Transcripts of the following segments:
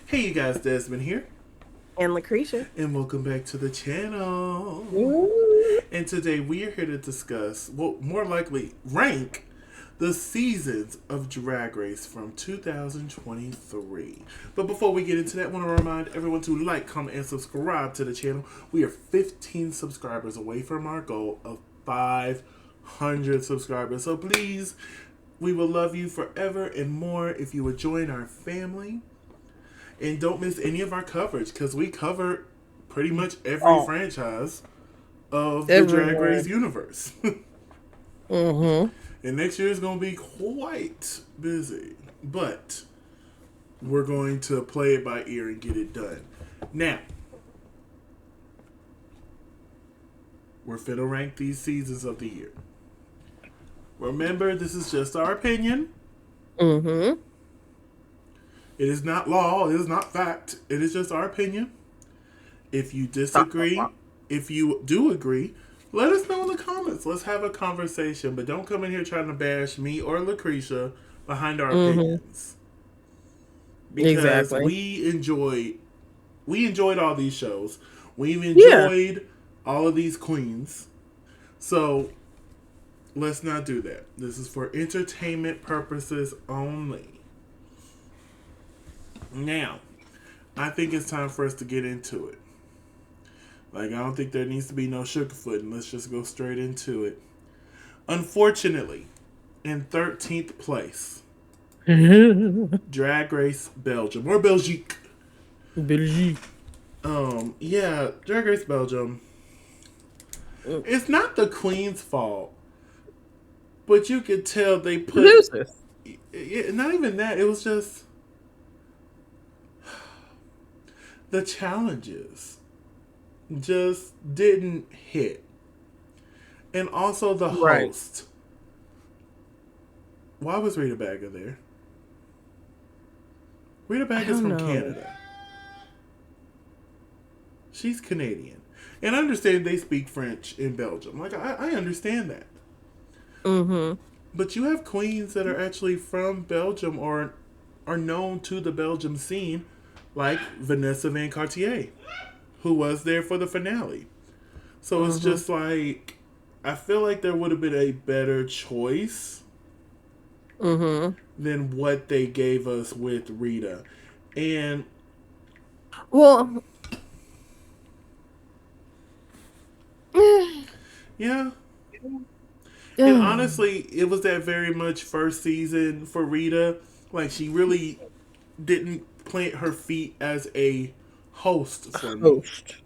Hey you guys, Desmond here, And LaCresha. and welcome back to the channel. Ooh. And today we are here to discuss, well, more likely, rank the seasons of Drag Race from 2023. But before we get into that, I want to remind everyone to like, comment, and subscribe to the channel. We are 15 subscribers away from our goal of 500 subscribers. So please, we will love you forever and more if you would join our family. And don't miss any of our coverage because we cover pretty much every Oh, franchise of the Drag Race everyone. universe. Mm-hmm. And next year is going to be quite busy. But we're going to play it by ear and get it done. Now, we're finna rank these seasons of the year. Remember, this is just our opinion. Mm-hmm. It is not law. It is not fact. It is just our opinion. If you disagree, if you do agree, let us know in the comments. Let's have a conversation. But don't come in here trying to bash me or LaCresha behind our Mm-hmm. opinions. Because Exactly. we enjoyed all these shows. We've Yeah. enjoyed all of these queens. So let's not do that. This is for entertainment purposes only. Now, I think it's time for us to get into it. Like, I don't think there needs to be no sugarfooting. Let's just go straight into it. Unfortunately, in 13th place, Drag Race Belgium or Belgique. Belgique. Yeah, Drag Race Belgium. It's not the Queen's fault, but you could tell they put Producers. not even that. It was just the challenges just didn't hit, and also the Right. host. Why was Rita Baga there? Rita I Bag is don't from know. Canada. She's Canadian. And I understand they speak French in Belgium. Like, I understand that. Mm-hmm. But you have queens that are actually from Belgium or are known to the Belgium scene, like Vanessa Van Cartier, who was there for the finale. So it's Mm-hmm. just like, I feel like there would have been a better choice Mm-hmm. than what they gave us with Rita. And Well, yeah, and honestly, it was that very much first season for Rita. Like, she really didn't plant her feet as a host for me. host.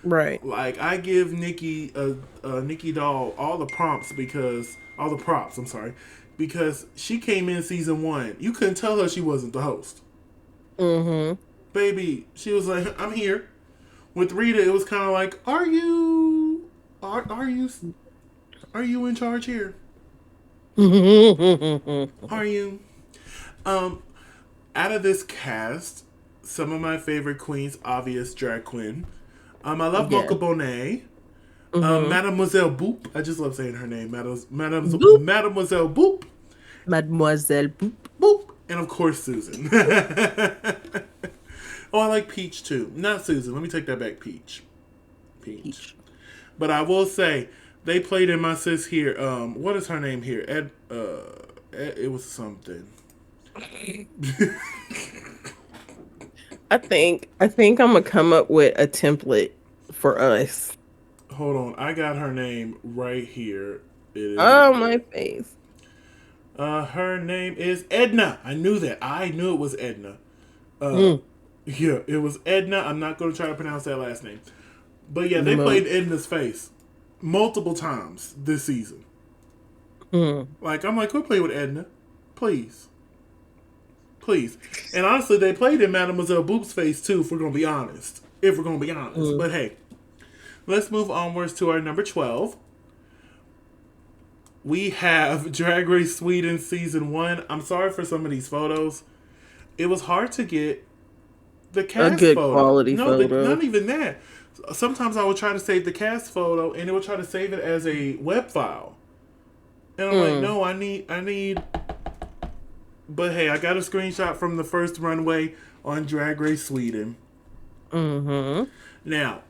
Right. Like, I give Nikki Doll all the prompts because all the props. I'm sorry, because she came in season one. You couldn't tell her she wasn't the host, Mm-hmm. baby. She was like, "I'm here." With Rita, it was kind of like, are you in charge here? Are you? Um, Out of this cast, some of my favorite queens, obvious drag queen. I love Yeah. Mocha Bonet. Mm-hmm. Mademoiselle Boop. I just love saying her name. Boop. Mademoiselle Boop. Mademoiselle Boop. Boop. And of course, Susan. Oh, I like Peach too. Not Susan. Let me take that back. Peach. Peach. Peach. But I will say, they played in my sis here. What is her name here? It was something. I think I'm gonna come up with a template for us. Hold on. I got her name right here. It is. Oh, my face. Her name is Edna. I knew that. I knew it was Edna. Uh, Mm, yeah, it was Edna. I'm not going to try to pronounce that last name. But yeah, the they played most. Edna's face multiple times this season. Mm, Like, I'm like, quit playing with Edna. Please. Please. And honestly, they played in Mademoiselle Boop's face too, if we're going to be honest. If we're going to be honest. mm. But hey, let's move onwards to our number 12. We have Drag Race Sweden season 1. I'm sorry for some of these photos. It was hard to get the A cast good photo. quality No, photo. not even that. Sometimes I would try to save the cast photo and it would try to save it as a web file. And I'm like, Mm, no, I need But hey, I got a screenshot from the first runway on Drag Race Sweden. Mm-hmm. Now,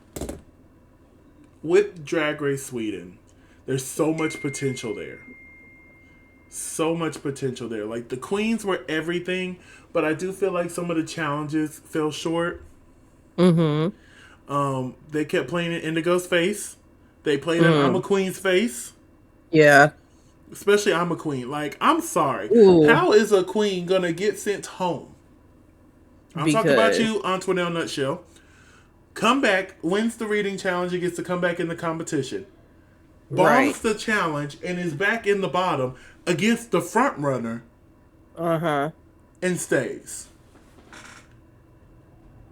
with Drag Race Sweden, there's so much potential there. So much potential there. Like, the queens were everything, but I do feel like some of the challenges fell short. Mm-hmm. They kept playing in Indigo's face. They played in I'm a Queen's face. Yeah. Especially I'm a Queen. Like, I'm sorry. Ooh. How is a queen gonna get sent home? I'm talking about Because you, Antoinette Nutshell. Come back, wins the reading challenge, and gets to come back in the competition. Bombs the challenge and is back in the bottom against the front runner. Uh-huh. And stays.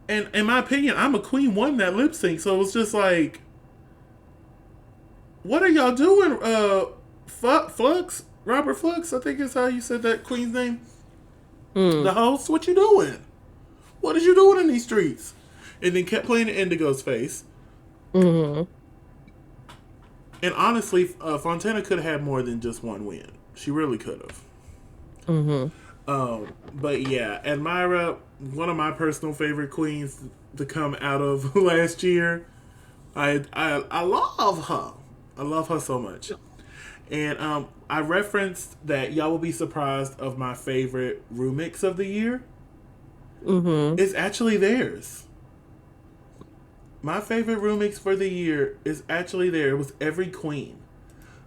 And in my opinion, I'm a Queen won that lip sync, so it was just like, what are y'all doing? Flux? Robert Flux, I think is how you said that queen's name. The host, what you doing? What is you doing in these streets? And then kept playing in Indigo's face. Mm-hmm. And honestly, Fontana could have had more than just one win. She really could have. But yeah, Admira, one of my personal favorite queens to come out of last year. I love her. I love her so much. And I referenced that y'all will be surprised of my favorite remix of the year. It's actually theirs. My favorite remix for the year is actually there. It was Every Queen.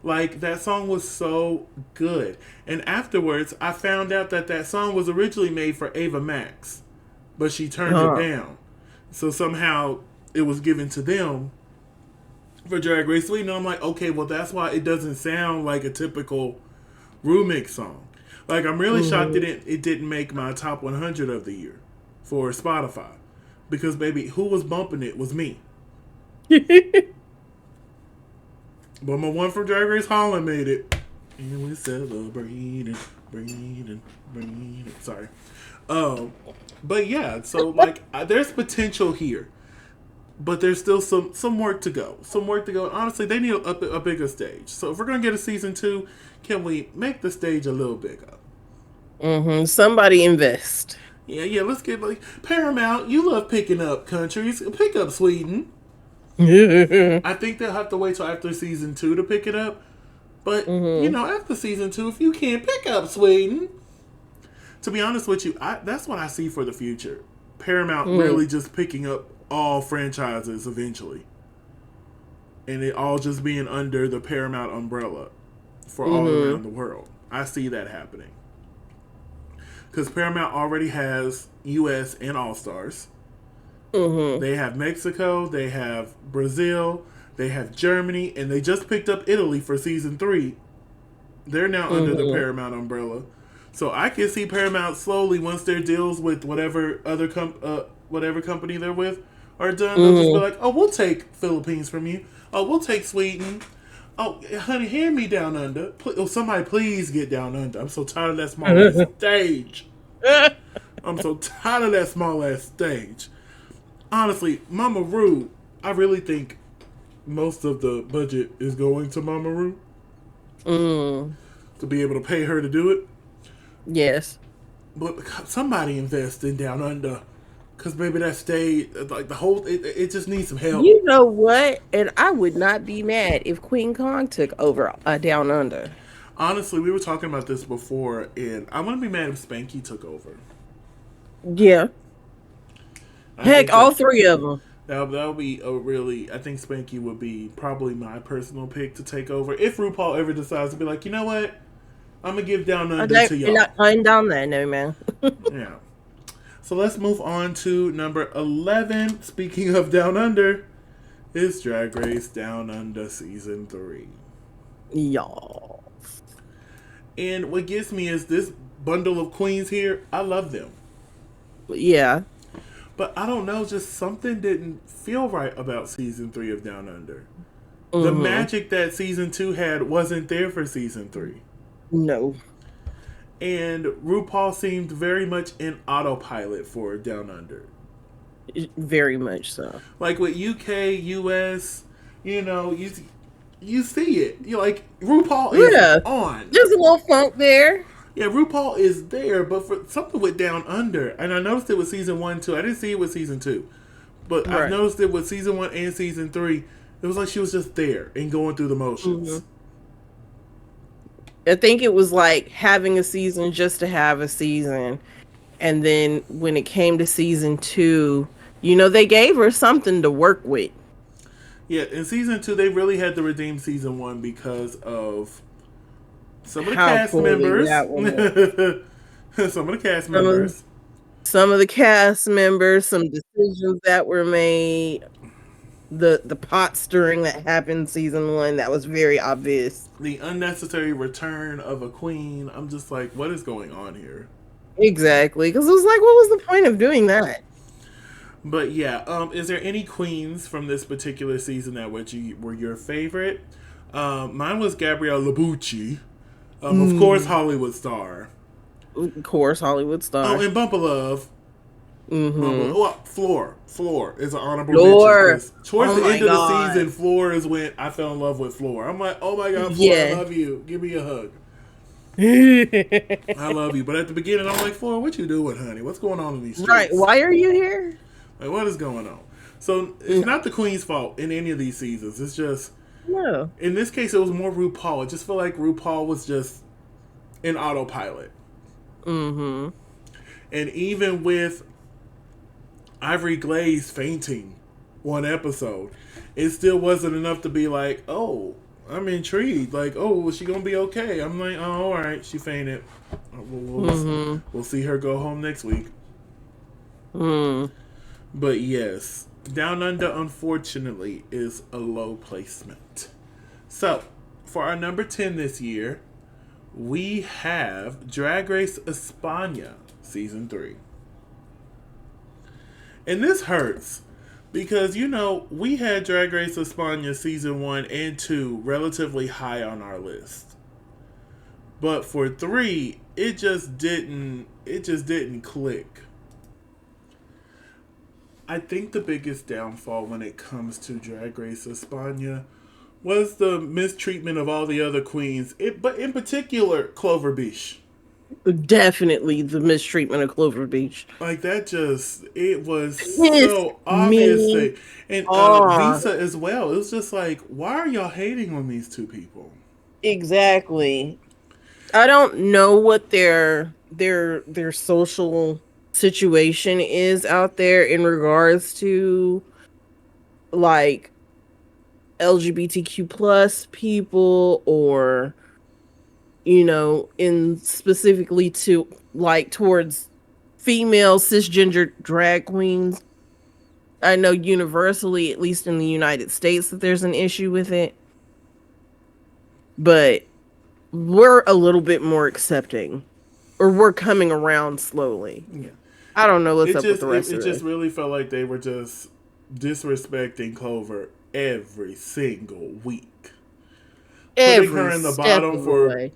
Like, that song was so good. And afterwards, I found out that that song was originally made for Ava Max. But she turned it down. So somehow it was given to them for Drag Race Sweden. And I'm like, okay, well, that's why it doesn't sound like a typical remix song. Like, I'm really shocked that it didn't make my top 100 of the year for Spotify. Because, baby, who was bumping it was me. But my one from Drag Race Holland made it. And we celebrating, breathing. Sorry. But yeah, so like there's potential here. But there's still some work to go. Some work to go. And honestly, they need a bigger stage. So if we're going to get a season 2, can we make the stage a little bigger? Somebody invest. Yeah, let's get like Paramount, you love picking up countries. Pick up Sweden. I think they'll have to wait till after season 2 to pick it up. But, you know, after season 2, if you can't pick up Sweden, to be honest with you, that's what I see for the future. Paramount really just picking up all franchises eventually. And it all just being under the Paramount umbrella for all around the world. I see that happening. Because Paramount already has US and All-Stars. They have Mexico, they have Brazil, they have Germany, and they just picked up Italy for season 3. They're now under the Paramount umbrella. So I can see Paramount slowly, once their deals with whatever other whatever company they're with are done, they'll just be like, oh, we'll take Philippines from you. Oh, we'll take Sweden. Oh, honey, hand me Down Under. Oh, somebody please get Down Under. I'm so tired of that small ass stage. I'm so tired of that small ass stage. Honestly, Mama Ru, I really think most of the budget is going to Mama Ru. To be able to pay her to do it. Yes. But somebody invest in Down Under. Because, baby, that stage, like the whole, it just needs some help. You know what? And I would not be mad if Queen Kong took over Down Under. Honestly, we were talking about this before, and I wouldn't be mad if Spanky took over. Yeah. Heck, all 3 of them. That would be a really, I think Spanky would be probably my personal pick to take over. If RuPaul ever decides to be like, you know what? I'm going to give Down Under to y'all. I'm down there, no, man. Yeah. So let's move on to number 11. Speaking of Down Under, is Drag Race Down Under Season 3. Y'all. And what gets me is this bundle of queens here. I love them. Yeah. But I don't know, just something didn't feel right about Season 3 of Down Under. The magic that Season 2 had wasn't there for Season 3. No. And RuPaul seemed very much in autopilot for Down Under. Very much so. Like with UK, US, you know, you see it. You're like, RuPaul is on. There's a little funk there. Yeah, RuPaul is there, but for something with Down Under, and I noticed it with season 1 too. I didn't see it with season 2, but I've Right. noticed it with season 1 and season 3. It was like she was just there and going through the Hmm. motions. I think it was like having a season just to have a season. And then when it came to season two, they gave her something to work with. Yeah, in season 2, they really had to redeem season 1 because of some of the How cast poorly members. that one Some of the cast went. members. Some of the cast members, some decisions that were made, the pot stirring that happened season one, that was very obvious. The unnecessary return of a queen. I'm just like, what is going on here? Exactly. Because it was like, what was the point of doing that? But yeah, is there any queens from this particular season that were your favorite? Mine was Gabrielle Labucci. Of course, Mm, Hollywood star. of course, Hollywood Oh, star. and Bump of Love. Mm-hmm. Oh, Floor. Floor is an honorable mention Lore. because towards Oh the my end of the God. season, Floor is when I fell in love with Floor. I'm like, oh my God, Floor, I Yeah. love you. Give me a hug. I Right. love you. But at the beginning, I'm like, Floor, what you doing, honey? What's going on in these streets? Why are you here? Like, what is going on? So it's No. not the Queen's fault in any of these seasons. It's just No. in this case, it was more RuPaul. I just feel like RuPaul was just in autopilot, Mm-hmm. and even with Ivory Glaze fainting one episode, it still wasn't enough to be like, oh, I'm intrigued. Like, oh, is she gonna be okay? I'm like, oh, all right, she fainted. Mm-hmm. We'll see her go home next week. Mm. But yes, Down Under, unfortunately, is a low placement. So, for our number 10 this year, we have Drag Race España Season 3. And this hurts because, we had Drag Race España Season 1 and 2 relatively high on our list. But for 3, it just didn't click. I think the biggest downfall when it comes to Drag Race España was the mistreatment of all the other queens, but in particular Clover Beach. Definitely the mistreatment of Clover Beach. Like that, just it was Pissed so obvious. me And off. Visa as well. It was just like, why are y'all hating on these two people? Exactly. I don't know what their social situation is out there in regards to like LGBTQ plus people, or in specifically to like towards female cisgender drag queens. I know universally, at least in the United States, that there's an issue with it, but we're a little bit more accepting, or we're coming around slowly. Yeah, I don't know what's it up with just the it, rest it of just this. really felt like they were just disrespecting Clover every single week, putting her Every in the step bottom of the for way.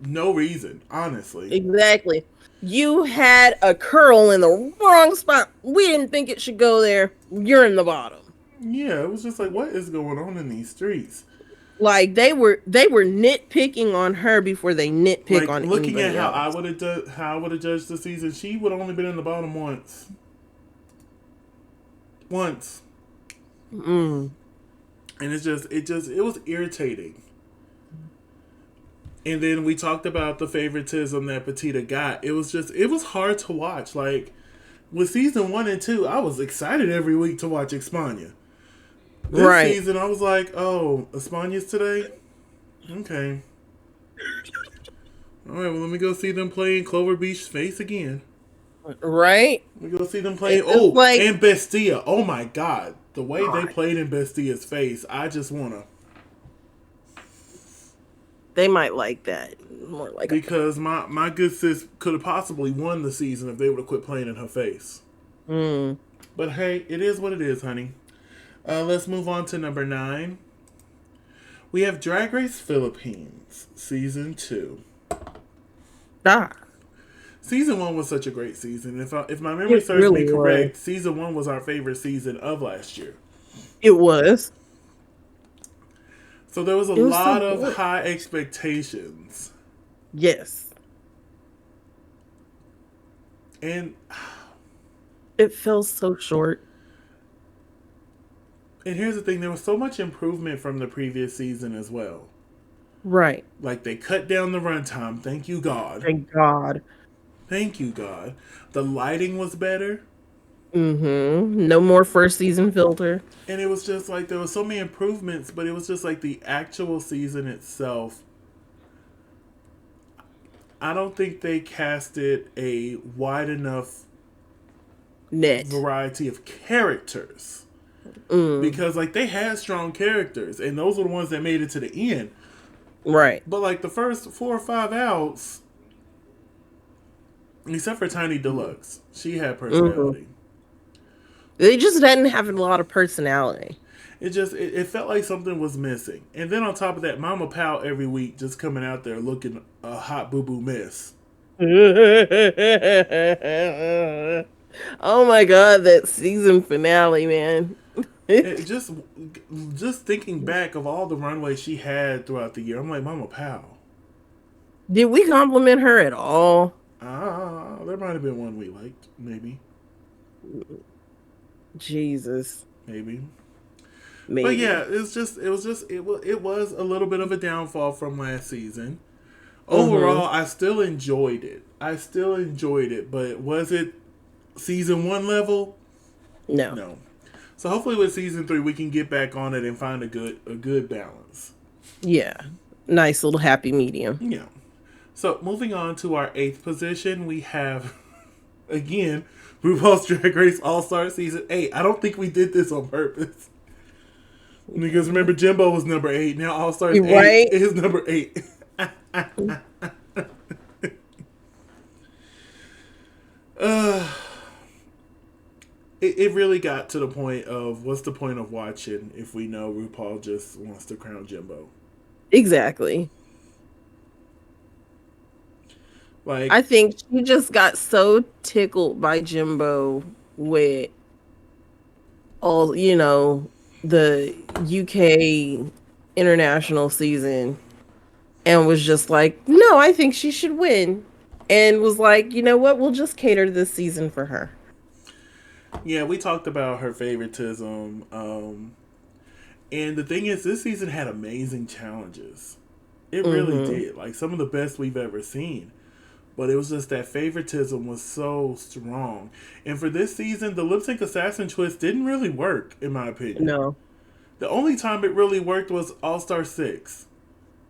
no reason, honestly. Exactly. You had a curl in the wrong spot. We didn't think it should go there. You're in the bottom. Yeah, it was just like, what is going on in these streets? Like they were nitpicking on her before they nitpick Like on looking at anybody how I else. would have how I would have judged the season, she would have only been in the bottom once, Mm. and it was irritating. And then we talked about the favoritism that Petita got. It was hard to watch. Like with season 1 and 2, I was excited every week to watch España. This Right. season, I was like, oh, España's today. Okay. All right, well, let me go see them playing Clover Beach's face again. Right. We go see them playing. It's Oh, like and Bestia. Oh my God, the way they God. played in Bestia's face, I just wanna They might like that more like a. because my good sis could have possibly won the season if they would have quit playing in her face. Mm. But hey, it is what it is, honey. Let's move on to number 9. We have Drag Race Philippines season 2. Ah, Season 1 was such a great season. If my memory it serves me really was. correct, season 1 was our favorite season of last year. It was. So there was a It was so lot of good. high expectations. Yes. And It fell so short. here's the thing, there was so much improvement from the previous season as well. Right. Like they cut down the runtime. Thank you, God. Thank God. Thank you, God. The lighting was better. No more first season filter. And it was just like there was so many improvements, but it was just like the actual season itself. I don't think they casted a wide enough Net. variety of characters. Because like they had strong characters and those were the ones that made it to the end. Right. But like the first 4 or 5 outs, except for Tiny Deluxe, she had personality. They just didn't have a lot of personality. It felt like something was missing. And then on top of that, Mama Pow every week just coming out there looking a hot boo boo mess. Oh my God, that season finale, man. It just thinking back of all the runway she had throughout the year, I'm like, Mama Pow. Did we compliment her at all? There might have been one we liked, maybe. Jesus. Maybe. Maybe. But yeah, it was a little bit of a downfall from last season. Overall, I still enjoyed it. But was it season 1 level? No. So hopefully with season 3 we can get back on it and find a good balance. Yeah. Nice little happy medium. Yeah. So moving on to our 8th position, we have again RuPaul's Drag Race All-Star Season 8. I don't think we did this on purpose. Because remember, Jimbo was number 8. Now All-Stars 8 is number 8. It really got to the point of what's the point of watching if we know RuPaul just wants to crown Jimbo? Exactly. Like, I think she just got so tickled by Jimbo with all, the UK international season and was just like, no, I think she should win. And was like, you know what? We'll just cater this season for her. Yeah, we talked about her favoritism. And the thing is, this season had amazing challenges. It really did. Like, some of the best we've ever seen. But it was just that favoritism was so strong. And for this season, the lip sync assassin twist didn't really work, in my opinion. No. The only time it really worked was All-Star 6.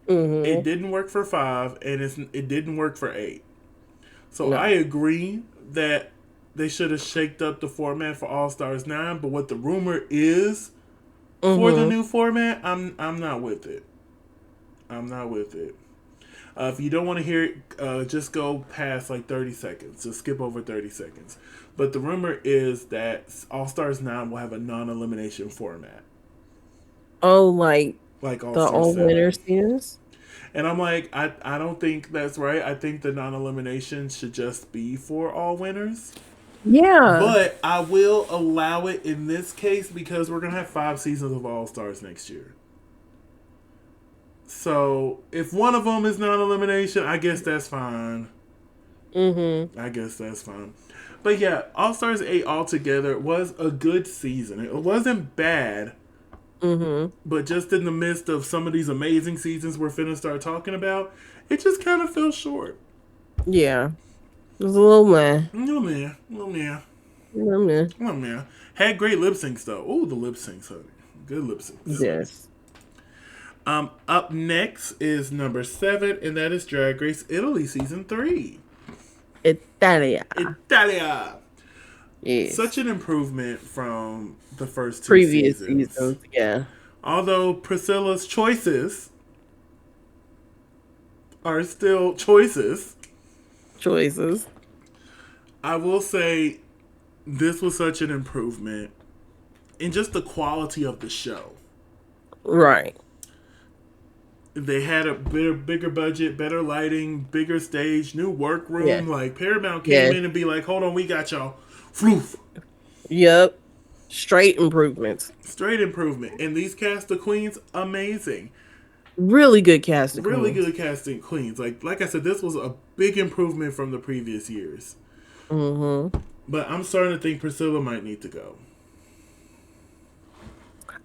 It didn't work for 5, and it didn't work for 8. So I agree that they should have shaked up the format for All-Stars 9, but what the rumor is for the new format, I'm not with it. I'm not with it. If you don't want to hear it, just go past like 30 seconds. Just skip over 30 seconds. But the rumor is that All-Stars 9 will have a non-elimination format. Oh, like All-Stars the all-winner seasons? And I'm like, I don't think that's right. I think the non-elimination should just be for all winners. Yeah. But I will allow it in this case because we're going to have 5 seasons of All-Stars next year. So if one of them is non-elimination, I guess that's fine. I guess that's fine. But yeah, All-Stars 8 altogether was a good season. It wasn't bad. But just in the midst of some of these amazing seasons we're finna start talking about, it just kind of fell short. Yeah. It was a little meh. Little meh. Had great lip syncs though. Oh, the lip syncs, honey. Good lip syncs. Yes. Up next is number 7, and that is Drag Race Italy Season 3. Italia. Yes. Such an improvement from the first 2 previous seasons. Yeah. Although Priscilla's choices are still choices. I will say this was such an improvement in just the quality of the show. Right. They had a bigger budget, better lighting, bigger stage, new workroom. Yeah. Like Paramount came in and be like, hold on, we got y'all. Floof. Yep. Straight improvements. And these cast of queens, amazing. Really good cast of queens. Really good casting queens. Like I said, this was a big improvement from the previous years. Mm-hmm. But I'm starting to think Priscilla might need to go.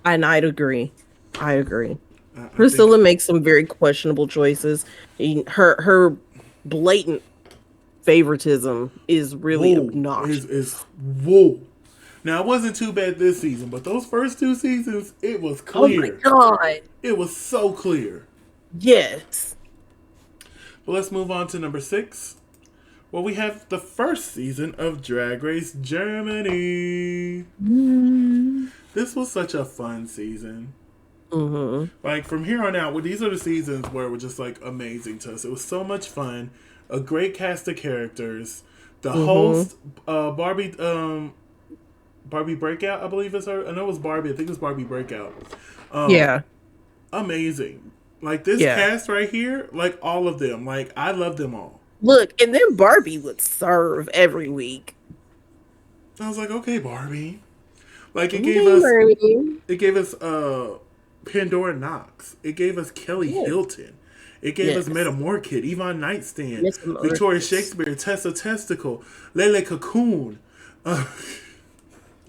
And I'd agree. I agree. I think, Priscilla makes some very questionable choices. Her blatant favoritism is really whoa, obnoxious. whoa. Now, it wasn't too bad this season, but those first two seasons, it was Oh my clear. god. It was so clear. Yes. But let's move on to number 6. Well, we have the first season of Drag Race Germany. This was such a fun season. Mm-hmm. Like, from here on out, well, these are the seasons where it was just, like, amazing to us. It was so much fun. A great cast of characters. The host, Barbie Breakout, I believe is her. I know it was Barbie. I think it was Barbie Breakout. Yeah. Amazing. Like, this Yeah. cast right here, like, all of them. Like, I love them all. Look, and then Barbie would serve every week. I was like, okay, Barbie. Like, it gave us Pandora Knox. It gave us Kelly Hilton. It gave us Metamorkid, Yvonne Nightstand, Victoria Shakespeare, Tessa Testicle, Lele Cocoon,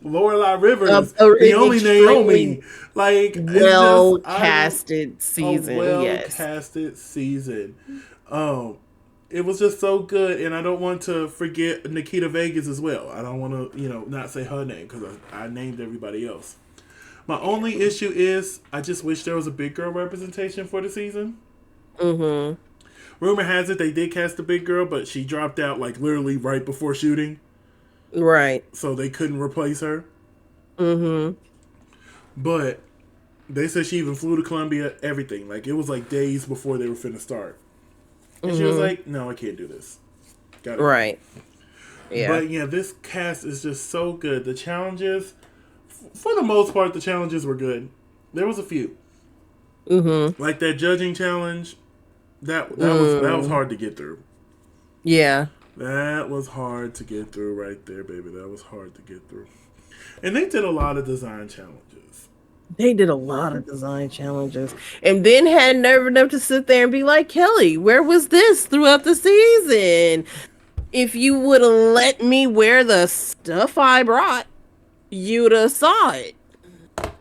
Lorelai Rivers, the only Naomi. Like, well casted season. Well casted season. It was just so good, and I don't want to forget Nikita Vegas as well. I don't want to, not say her name because I named everybody else. My only issue is I just wish there was a big girl representation for the season. Mm-hmm. Rumor has it they did cast a big girl, but she dropped out like literally right before shooting. Right. So they couldn't replace her. Mm-hmm. But they said she even flew to Columbia, everything. Like, it was like days before they were finna start. And she was like, no, I can't do this. Got it. Right. Yeah. But yeah, this cast is just so good. The challenges, for the most part, the challenges were good. There was a few. Mm-hmm. Like that judging challenge, that was hard to get through. Yeah. That was hard to get through right there, baby. That was hard to get through. And they did a lot of design challenges. They did a lot of design challenges. And then had nerve enough to sit there and be like, Kelly, where was this throughout the season? If you would have let me wear the stuff I brought, you'd have saw it. That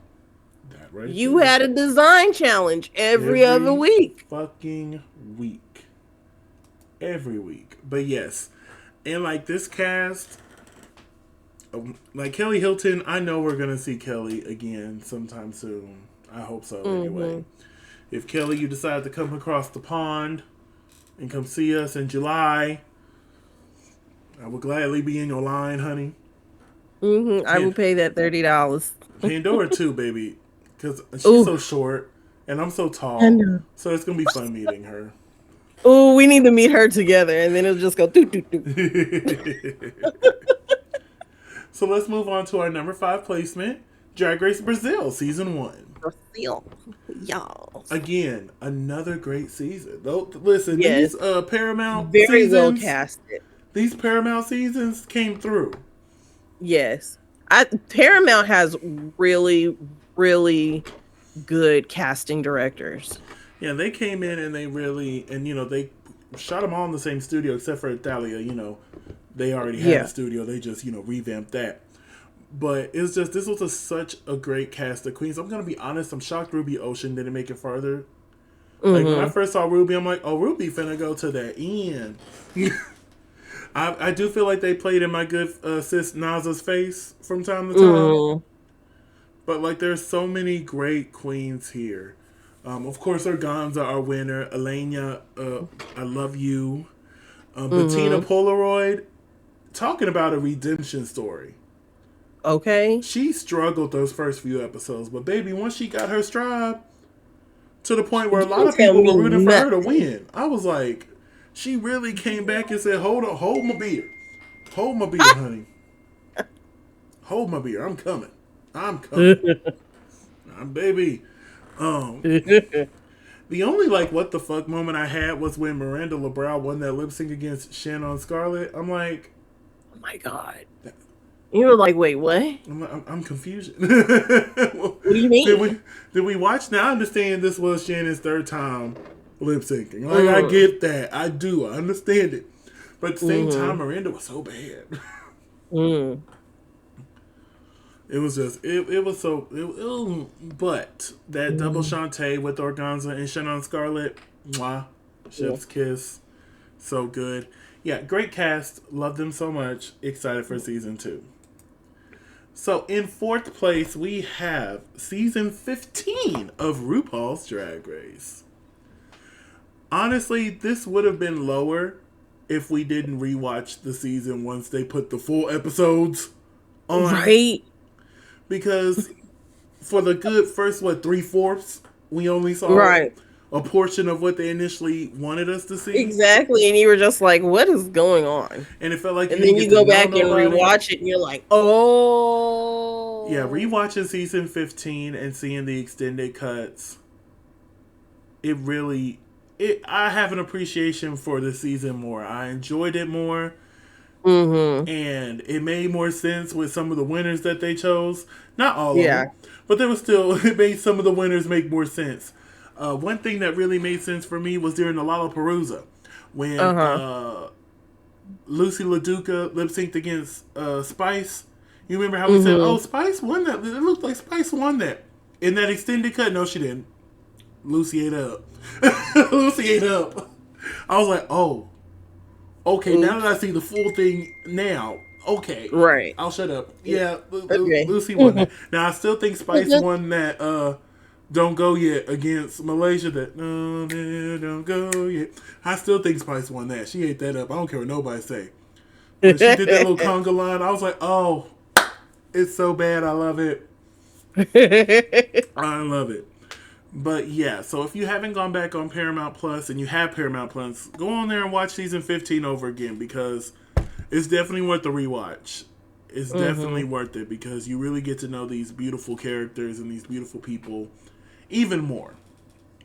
right you had a design challenge every other week. Fucking week. Every week. But yes. And like this cast, like Kelly Hilton, I know we're going to see Kelly again sometime soon. I hope so anyway. If Kelly, you decide to come across the pond and come see us in July, I will gladly be in your line, honey. I will pay that $30. Pandora too, baby. Because she's so short and I'm so tall. So it's going to be fun meeting her. Oh, we need to meet her together and then it'll just go doo doo doo. So let's move on to our number 5 placement, Drag Race Brazil, season 1. Brazil, y'all. Again, another great season. Though, listen, these Paramount very seasons, well casted. These Paramount seasons came through. Yes, Paramount has really, really good casting directors. Yeah, they came in and they really, and they shot them all in the same studio except for Italia. They already had a studio. They just, revamped that. But it's just, this was such a great cast of queens. I'm going to be honest, I'm shocked Ruby Ocean didn't make it farther. Like, when I first saw Ruby, I'm like, oh, Ruby finna go to the end. I do feel like they played in my good sis Naza's face from time to time. But, like, there's so many great queens here. Of course, Organza, our winner. Elena, I love you. Bettina Polaroid, talking about a redemption story. Okay. She struggled those first few episodes, but baby, once she got her stride, to the point where a lot of people were rooting for her to win. I was like, she really came back and said, hold my beer. Hold my beer, honey. Hold my beer. I'm coming. Baby. The only what the fuck moment I had was when Miranda LaBrow won that lip sync against Shannon Scarlett. I'm like, oh my god. You were like, wait, what? I'm confused. What do you mean? Did we watch? Now I understand this was Shannon's third time lip syncing. Like, I get that. I do. I understand it. But at the same time, Miranda was so bad. Mm. It was just, it was so, but that double Shantae with Organza and Shannon Scarlett, mwah, chef's kiss, so good. Yeah, great cast, love them so much, excited for season 2. So in 4th place, we have season 15 of RuPaul's Drag Race. Honestly, this would have been lower if we didn't rewatch the season once they put the full episodes on. Right. Because for the good first, 3/4, we only saw a portion of what they initially wanted us to see. Exactly. And you were just like, what is going on? And it felt like and then you go back and rewatch it and you're like, oh. Yeah, rewatching season 15 and seeing the extended cuts, I have an appreciation for the season more. I enjoyed it more. Mm-hmm. And it made more sense with some of the winners that they chose. Not all of them. But there was still, it made some of the winners make more sense. One thing that really made sense for me was during the Lollapalooza. When Lucy LaDuca lip-synced against Spice. You remember how we said, oh, Spice won that. It looked like Spice won that. In that extended cut, no, she didn't. Lucy ate up. Lucy ate up. I was like, oh. Okay, now that I see the full thing now, okay. Right. I'll shut up. Yeah, Lucy won that. Now, I still think Spice won that Don't Go Yet against Malaysia. That, no, don't go yet. I still think Spice won that. She ate that up. I don't care what nobody say. When she did that little conga line, I was like, oh, it's so bad. I love it. I love it. But yeah, so if you haven't gone back on Paramount Plus and you have Paramount Plus, go on there and watch season 15 over again because it's definitely worth the rewatch. It's definitely worth it because you really get to know these beautiful characters and these beautiful people even more.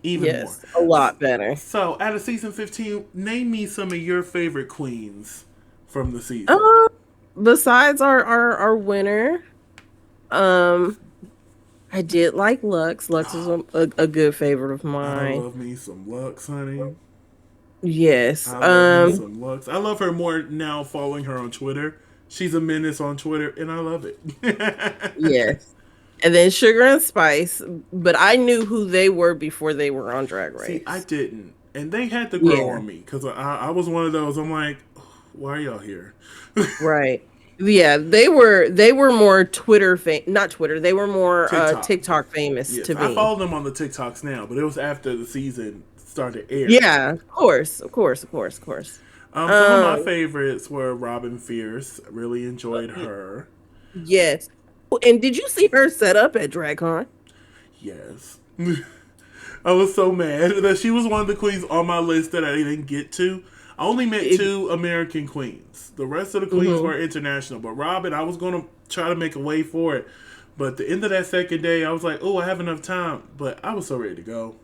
Even more. A lot better. So, out of season 15, name me some of your favorite queens from the season. Besides our winner, I did like Lux. Lux is a good favorite of mine. I love me some Lux, honey. Yes. I love me some Lux. I love her more now following her on Twitter. She's a menace on Twitter, and I love it. Yes. And then Sugar and Spice, but I knew who they were before they were on Drag Race. See, I didn't. And they had to grow on me, because I was one of those, I'm like, why are y'all here? Right. Yeah, they were more Twitter not Twitter. They were more TikTok famous to me. I follow them on the TikToks now, but it was after the season started airing. Yeah, of course. Some of my favorites were Robin Fierce. Really enjoyed her. Yes. And did you see her set up at DragCon? Yes. I was so mad that she was one of the queens on my list that I didn't get to. I only met 2 American queens. The rest of the queens were international. But Robin, I was going to try to make a way for it. But at the end of that second day, I was like, oh, I have enough time. But I was so ready to go.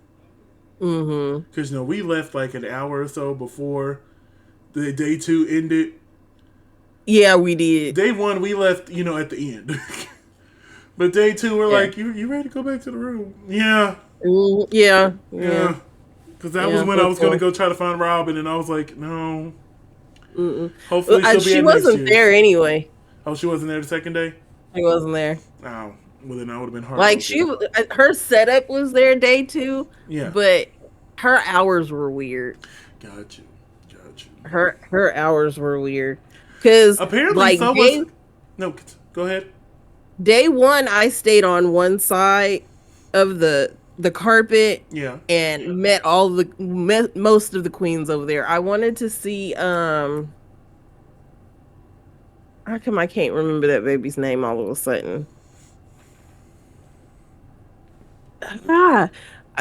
Because, we left like an hour or so before the day 2 ended. Yeah, we did. Day 1, we left, at the end. But day 2, we're like, you ready to go back to the room? Yeah. Yeah. Because that was when I was going to go try to find Robin, and I was like, no. Hopefully she wasn't there anyway. Oh, she wasn't there the second day? She wasn't there. Oh, well then I would have been hard. Like her setup was there day 2. Yeah. But her hours were weird. Got you. Her hours were weird. Because apparently No, go ahead. Day 1, I stayed on one side of the carpet, and met most of the queens over there. I wanted to see how come I can't remember that baby's name all of a sudden?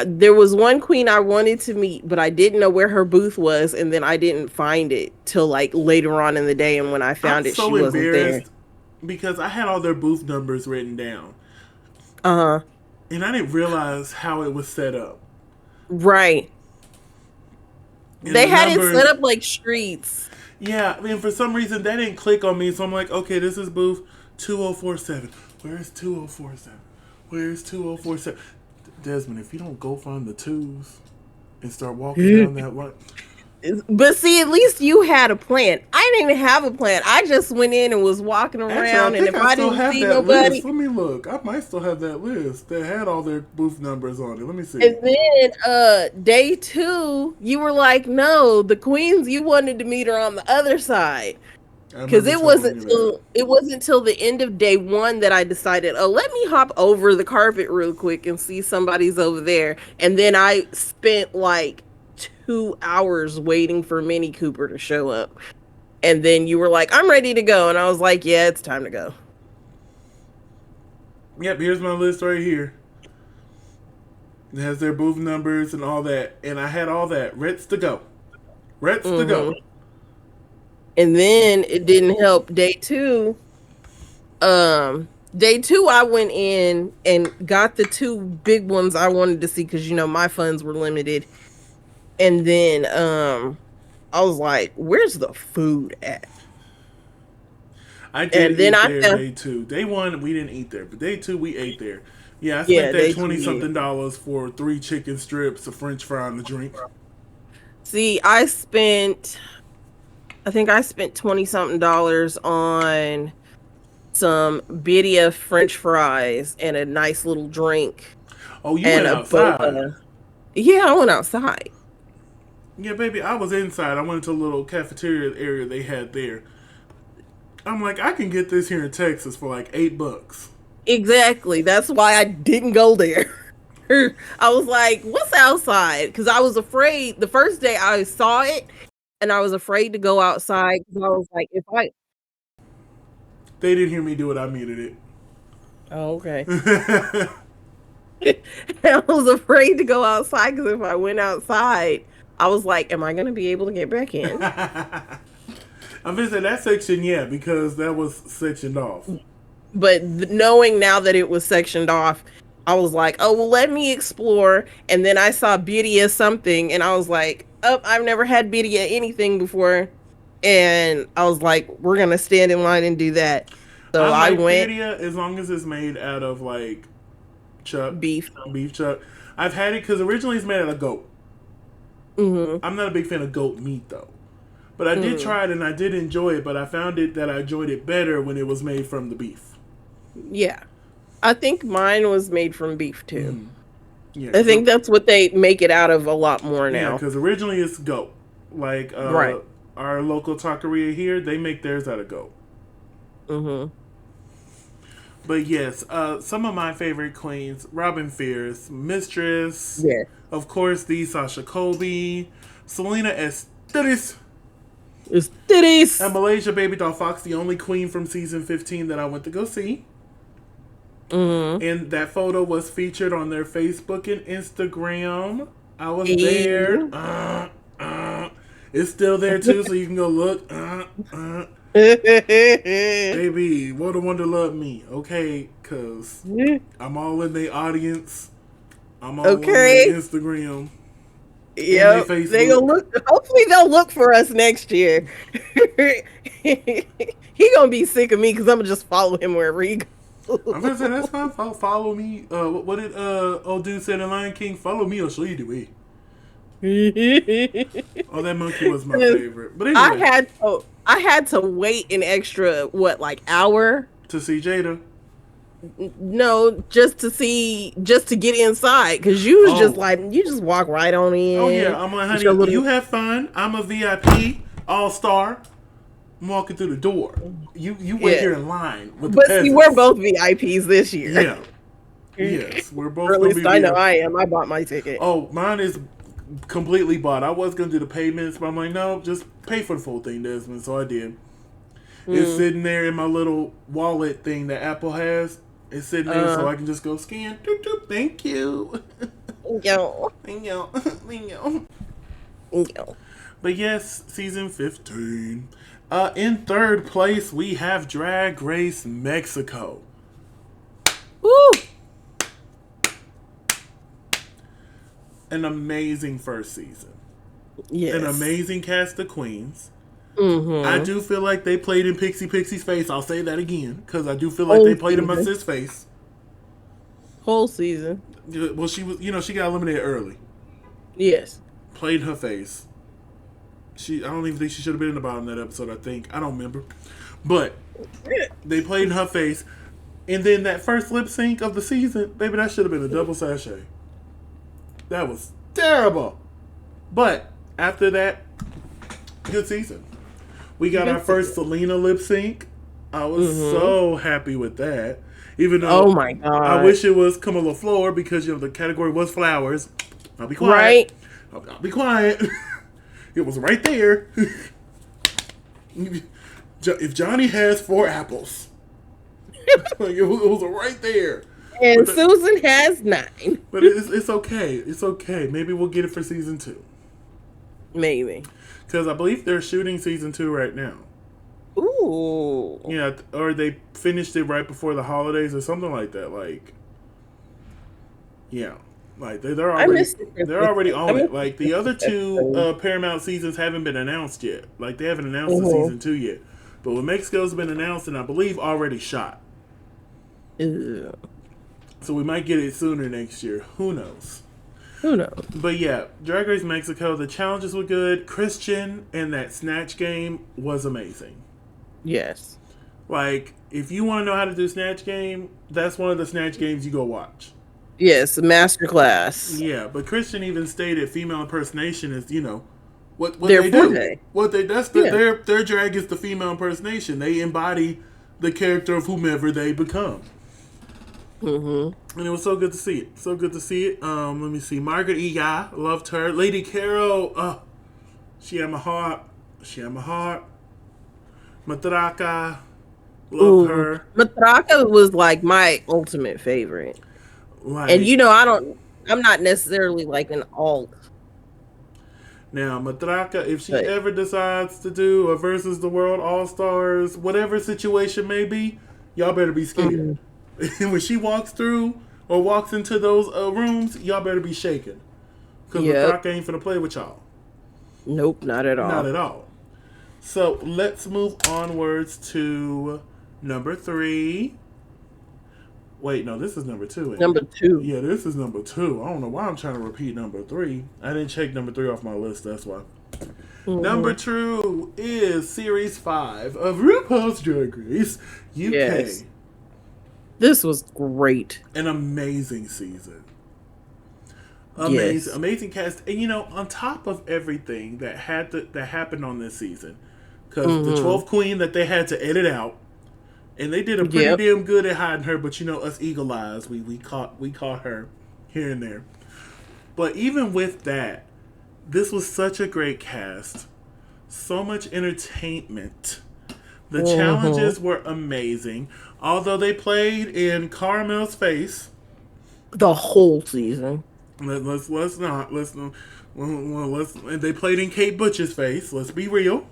There was one queen I wanted to meet, but I didn't know where her booth was, and then I didn't find it till like later on in the day, and when I found it, she wasn't there. Because I had all their booth numbers written down. And I didn't realize how it was set up. Right. And they had it set up like streets. Yeah, I mean, for some reason, that didn't click on me. So I'm like, okay, this is booth 2047. Where's 2047? Where's 2047? Desmond, if you don't go find the 2s and start walking down that line. But see, at least you had a plan. I didn't even have a plan. I just went in and was walking Actually, I around, and think if I I still didn't have see that list. nobody, Let me look. I might still have that list that had all their booth numbers on it. Let me and see. then day two, you were like, "No, the queens, you wanted to meet her on the other side." I Because remember telling you that. it wasn't till the end of day one that I decided, oh, let me hop over the carpet real quick and see somebody's over there. And then I spent like 2 hours waiting for Minnie Cooper to show up. And then you were like, I'm ready to go. And I was like, yeah, it's time to go. Yep, here's my list right here. It has their booth numbers and all that. And I had all that. Reds to go. Reds to go. And then it didn't help day two. Day two, I went in and got the two big ones I wanted to see because my funds were limited. And then I was like, where's the food at? I did And then eat I there found, day two. Day one, we didn't eat there. But day two, we ate there. Yeah, I spent yeah, that day two. 20 something dollars for 3 chicken strips, a french fry, and a drink. See, I think I spent 20 something dollars on some birria French fries and a nice little drink Oh, you and went a outside. boba. Yeah, I went outside. Yeah, baby, I was inside. I went to a little cafeteria area they had there. I'm like, I can get this here in Texas for like $8. Exactly. That's why I didn't go there. I was like, what's outside? Because I was afraid the first day I saw it and I was afraid to go outside because I was like, They didn't hear me do it. I muted oh, okay. it. I was afraid to go outside because if I went outside, I was like, am I going to be able to get back in? I'm visiting that section, yeah, because that was sectioned off. But knowing now that it was sectioned off, I was like, oh, well, let me explore. And then I saw birria something, and I was like, oh, I've never had birria anything before. And I was like, we're going to stand in line and do that. So I I like went birria as long as it's made out of like chuck, beef. beef chuck. I've had it because originally it's made out of goat. Mm-hmm. I'm not a big fan of goat meat though. But I did try it and I did enjoy it, but I found it that I enjoyed it better when it was made from the beef. Yeah. I think mine was made from beef too. Yeah, I think that's what they make it out of a lot more yeah, now. because originally it's goat. Like Right. our local taqueria here, they make theirs out of goat. Mm-hmm. But yes, some of my favorite queens: Robin Fierce, Mistress, Yeah. of course, the Sasha Colby, Selena Estiris, It's titties. and Malaysia Baby Doll Fox, the only queen from season 15 that I went to go see. Mm-hmm. And that photo was featured on their Facebook and Instagram. I was Ew. there. It's still there too, so you can go look. Baby, what a wonder love me, okay? Cause I'm all in the audience. I'm all Okay. on their Instagram. Yep. They They gonna look. Hopefully, they'll look for us next year. He gonna be sick of me because I'm gonna just follow him wherever he goes. I'm gonna say that's fine. Follow me. What did old dude said in Lion King? Follow me, I'll show you the way. Oh, that monkey was my favorite. But anyway, I had to wait an extra like hour. to see Jada. No, just to get inside because you was just Oh. like you just walk right on in. Oh yeah, I'm like, with your honey, little- you have fun. I'm a VIP all star. I'm walking through the door. You wait Yeah. here in line with the But see, peasants. we're both VIPs this year. Yeah. Yes, we're both Or at gonna least be I know VIP. I am. I bought my ticket. Oh, mine is completely bought. I was gonna do the payments, but I'm like, no, just pay for the full thing, Desmond. So I did. It's sitting there in my little wallet thing that Apple has. It's sitting there, so I can just go scan. Doop, doop, thank you. Yo. Thank you. Thank you. Yo. But yes, season 15. In third place, we have Drag Race Mexico. Woo. An amazing first season. Yes. An amazing cast of queens. Mm-hmm. I do feel like they played in Pixie's face. I'll say that again because I do feel like they played in my sis face. Whole season. Well, she was, she got eliminated early. Yes. Played her face. I don't even think she should have been in the bottom of that episode. I think I don't remember, but they played in her face. And then that first lip sync of the season, baby, that should have been a double sachet. That was terrible. But after that, good season. We got our first Selena lip sync. I was so happy with that. Even though, oh my god, I wish it was Camilla Floor because the category was flowers. I'll be quiet. Right? I'll be quiet. It was right there. If Johnny has 4 apples. Like it was right there. And Susan has 9. But it's okay. It's okay. Maybe we'll get it for season 2. Maybe. Because I believe they're shooting season 2 right now. Ooh. Yeah, or they finished it right before the holidays or something like that. Like, yeah. Like they're already on it. Like the other 2 Paramount seasons haven't been announced yet. Like they haven't announced the season 2 yet. But what Mexico's been announced and I believe already shot. Ew. So we might get it sooner next year. Who knows? Who knows? But yeah, Drag Race Mexico, the challenges were good. Christian and that Snatch game was amazing. Yes. Like, if you want to know how to do Snatch Game, that's one of the Snatch Games you go watch. Yes, masterclass. Yeah, but Christian even stated female impersonation is, what Their they forte. do. Their drag is the female impersonation. They embody the character of whomever they become. And it was so good to see it. So good to see it. Let me see. Margaret Iya, loved her. Lady Carol, she had my heart. She had my heart. Matraka, love her. Matraka was like my ultimate favorite. Like, and I'm not necessarily like an alt. Now, Matraka, if she ever decides to do a Versus the World All-Stars, whatever situation may be, y'all better be scared. And when she walks through or walks into those rooms, y'all better be shaking. Because Matraka ain't finna play with y'all. Nope, not at all. Not at all. So, let's move onwards to number 3. Wait, no, this is number 2. Number 2. Yeah, this is number 2. I don't know why I'm trying to repeat number 3. I didn't check number 3 off my list, that's why. Number 2 is Series 5 of RuPaul's Drag Race UK. Yes. This was great. An amazing season. Amazing cast. And on top of everything that happened on this season, because the 12th queen that they had to edit out, and they did a pretty damn good at hiding her, but us eagle eyes, we caught her here and there. But even with that, this was such a great cast. So much entertainment. The challenges were amazing. Although they played in Caramel's face the whole season. Let's not. And they played in Kate Butch's face. Let's be real.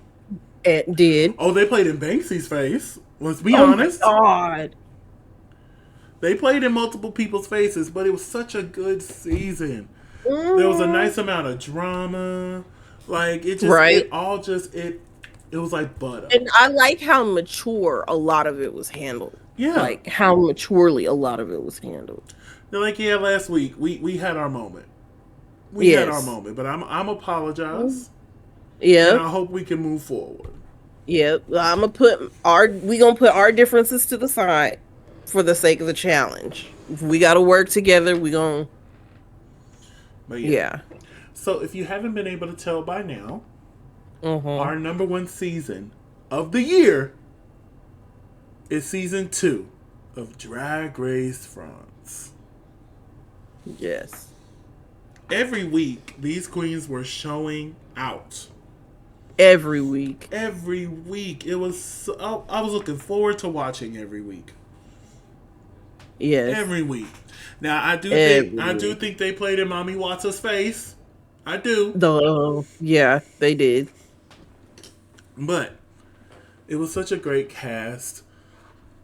It did. Oh, they played in Banksy's face. Let's be honest. Oh my God. They played in multiple people's faces, but it was such a good season. There was a nice amount of drama. Like it just it was like butter. And I like how mature a lot of it was handled. Yeah. Like how maturely a lot of it was handled. They're like, yeah, last week we had our moment. We had our moment, but I'm apologize. Yeah. And I hope we can move forward. Yeah. We gonna put our differences to the side for the sake of the challenge. If we gotta work together, we gonna yeah. So if you haven't been able to tell by now, our number 1 season of the year is season 2 of Drag Race France. Yes. Every week, these queens were showing out. Every week. Every week. It was I was looking forward to watching every week. Yes. Every week. Now I do think they played in Mommy Watts' face. I do. Yeah, they did. But it was such a great cast.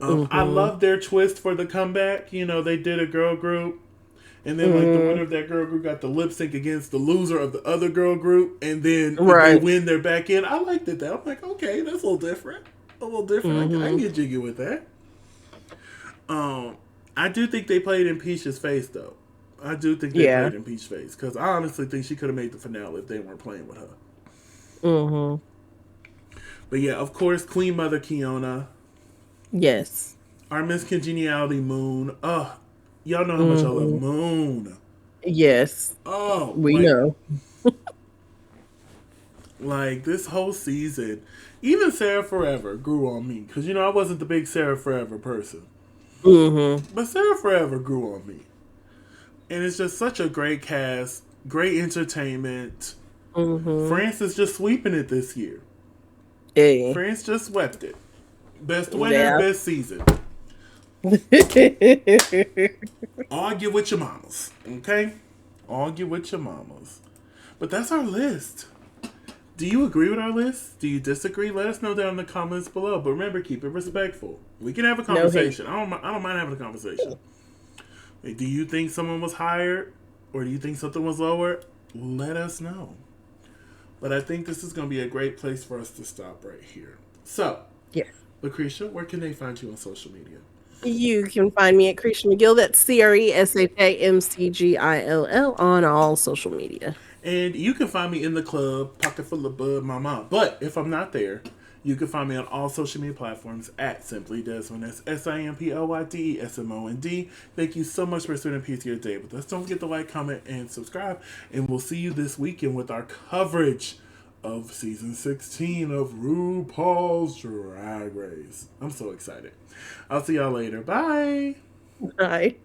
I love their twist for the comeback. They did a girl group. And then, the winner of that girl group got the lip sync against the loser of the other girl group. And then if they win, they're back in. I liked it. I'm like, okay, that's a little different. I can get jiggy with that. I do think they played in Peach's face, though. I do think they played in Peach's face. Because I honestly think she could have made the finale if they weren't playing with her. Mm-hmm. But yeah, of course, Queen Mother Kiona, Yes. our Miss Congeniality Moon. Y'all know how much I love Mm-hmm. Moon. Yes. Oh, We know. like this whole season, even Sarah Forever grew on me because I wasn't the big Sarah Forever person, Mm-hmm. but Sarah Forever grew on me, and it's just such a great cast, great entertainment. Mm-hmm. France is just sweeping it this year. Hey. France just swept it. Best winner, Yeah. best season. Argue with your mamas, okay? Argue with your mamas. But that's our list. Do you agree with our list? Do you disagree? Let us know down in the comments below. But remember, keep it respectful. We can have a No hate. conversation. I don't mind having a conversation. Like, do you think someone was higher, or do you think something was lower? Let us know. But I think this is going to be a great place for us to stop right here. So, Yeah. LaCresha, where can they find you on social media? You can find me at Creation McGill. That's CRESHAMCGILL on all social media. And you can find me in the club, Pocket Full of Bud Mama. But if I'm not there, you can find me on all social media platforms at Simply Desmond. That's SIMPLYDESMOND. Thank you so much for spending a piece of your day with us. Don't forget to like, comment, and subscribe. And we'll see you this weekend with our coverage of season 16 of RuPaul's Drag Race. I'm so excited. I'll see y'all later. Bye. Bye.